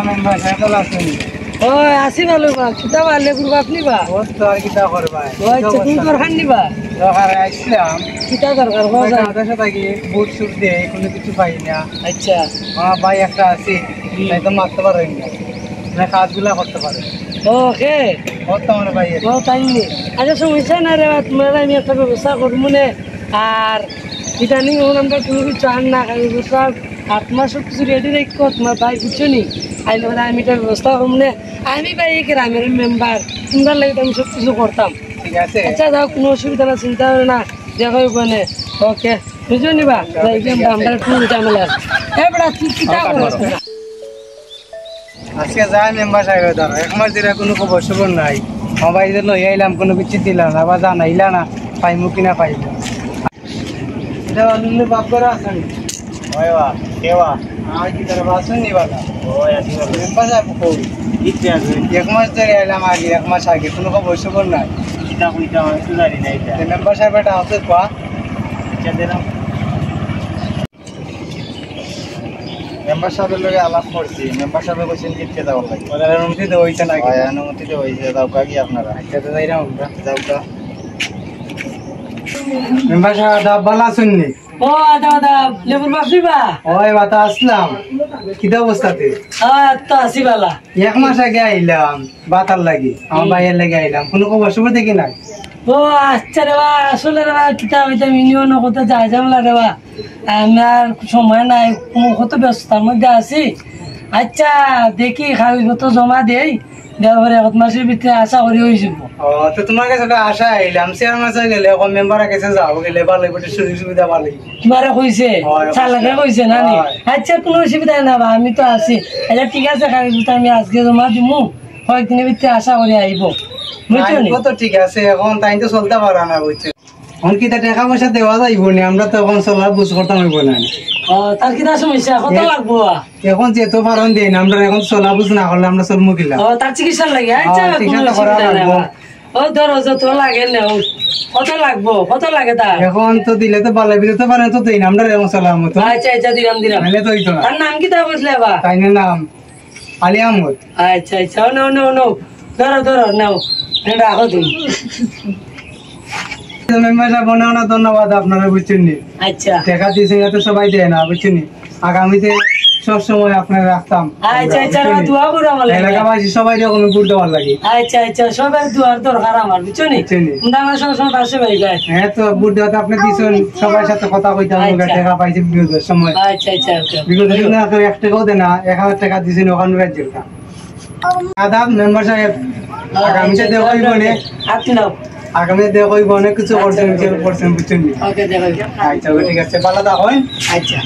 Member সাহেব আছেন? ও আসি ভালো বা কিতা বা লেবুর বাপ নিবা? ও তো আর কিতা করবা? ও আচ্ছা তুমি দরকার নিবা? দরকার আইছিলাম। কিতা দরকার হওয়া যায়? আমাদের সাথে কি বুট শুট দিয়ে কোনো কিছু পাই না। আচ্ছা আমার ভাই একটা আছে, তাই তো মারতে পারেন না, মানে কাজগুলা করতে পারে। ওকে ও তো আমার ভাই। ও তাই নি আচ্ছা সমস্যা না রে তোমার আমি একটা ব্যবস্থা করবো মনে আর ইদানিং ওর আমরা তুমি কিছু আন না খাই ব্যবস্থা আর তোমার সব কিছু রেডি রেখো তোমার ভাই কিছু নি আইলে বলে আমি এটা ব্যবস্থা করবো না আমি ভাই এই গ্রামের মেম্বার তোমরা লাগে আমি সব কিছু করতাম। ঠিক আছে আচ্ছা যাও কোনো অসুবিধা না চিন্তা হবে না দেখো ওখানে ওকে বুঝো নিবা আমরা একটু ঝামেলা এবার তুই কিতা করছ আজকে যাই মেম্বার সাহেব ধরো 1 মাস ধরে কোনো খবর সবর নাই। মোবাইল লই আইলাম, কোনো কিছু দিলাম না, আবার জানাইলা না পাইমু কিনা পাইব। এটা অন্য বাপ করে আসেন ওই বা কেবা আর কি তার বাসন নি বাবা ওই আসি মেম্বার সাহেব কই ইচ্ছে আছে 1 মাস ধরে আইলাম, আগে 1 মাস আগে কোনো খবর সবর নাই। কিতা কইতা হয় তো জানি না। এটা মেম্বার সাহেব এটা আছে পা ইচ্ছা দিলাম। মেম্বার সাহেবের লগে আলাপ করছি, মেম্বার সাহেব বলছেন কিনতে যাওয়ার লাগে। ওদের অনুমতি তো হইছে না? অনুমতি তো হইছে, যাও কাকি আপনারা। আচ্ছা তো যাইরাম আমরা, যাও কা মেম্বার সাহেব দা বালা শুননি। ও আদা আদা লেবুর বাপ নিবা? ওই বাতা আসলাম, কি অবস্থাতে? তো আসি বালা 1 মাস আগে আইলাম বাতার লাগি, আমার ভাইয়ের লাগে আইলাম, কোনো খবর সবর দেখি নাই। ও আচ্ছা রে বা আসলে রে বা কিতা হইতে মিনিয়ন কত যায় জামলা রে বা আমার সময় নাই কোনো কত ব্যস্ততার মধ্যে আছি। আচ্ছা দেখি কাগজপত্র জমা দেই দেওয়ার 1 মাসের ভিতরে আশা করি হয়ে যাব। ও তো তোমার কাছে তো আশা আইলাম, চেয়ারম্যান সাহেব গেলে এখন মেম্বারের কাছে যাও গেলে ভালো বটে, সুযোগ সুবিধা ভালো। তোমারে কইছে চালাকে কইছে না নি? আচ্ছা কোনো অসুবিধা না বা আমি তো আছি। আচ্ছা ঠিক আছে কাগজপত্র আমি আজকে জমা দিমু, কয়েকদিনের ভিতরে আশা করি আইব বুঝছো নি? তো ঠিক আছে, এখন তাই তো চলতে পারা না বুঝছো। এখন কি টাকা পয়সা দেওয়া যাইব না, আমরা তো এখন চলার বুঝ করতাম হইব না। তার কিনা সমস্যা কত লাগবো? এখন যেহেতু পারন দিন আমরা এখন চলা বুঝ না করলে আমরা চলমু কিলা। তার চিকিৎসা লাগে? আচ্ছা কোনো অসুবিধা নাই বা। ও ধরো যত লাগে নেও, কত লাগবো কত লাগে তার? এখন তো দিলে তো ভালো দিলে তো পারেন তো দিন আমরা এখন চলার মতো। আচ্ছা আচ্ছা দিলাম দিলাম। নাহলে তো হইতো না। তার নাম কি তা বুঝলে বা? তাই নাম আলী আহমদ। আচ্ছা আচ্ছা নাও নাও নাও ধরো ধরো নাও রাখো তুমি। মেম্বার সাহেব অনেক ধন্যবাদ আপনারা বুঝছেন নি। আচ্ছা টাকা দিয়েছেন তো সবাই দেয় না বুঝছেন নি, আগামীতে সব সময় আপনারা রাখতাম। আচ্ছা আচ্ছা দোয়া করো আমার লাগে। এলাকাবাসী সবাই যখন গুড় দেওয়ার লাগে। আচ্ছা আচ্ছা সবাই দোয়ার দরকার আমার বুঝছো নি? তোমরা আমার সব সময় পাশে ভাই গায়। হ্যাঁ তো গুড় দেওয়াতে আপনি দিয়েছেন, সবার সাথে কথা কইতাম, টাকা পাইছি বিগতের সময়। আচ্ছা আচ্ছা বিগত দিন 1 টাকাও দেয় না, 1000 টাকা দিয়েছেন ওখানে রাজ্যের কা। আদাব মেম্বার সাহেব, আগামীতে দেওয়া হইব না, আপনি নাও আগামীতে দেওয়া হইব অনেক কিছু করছেন বুঝছেন নি। ওকে দেখো। আচ্ছা ঠিক আছে, ভালো থাকুন। আচ্ছা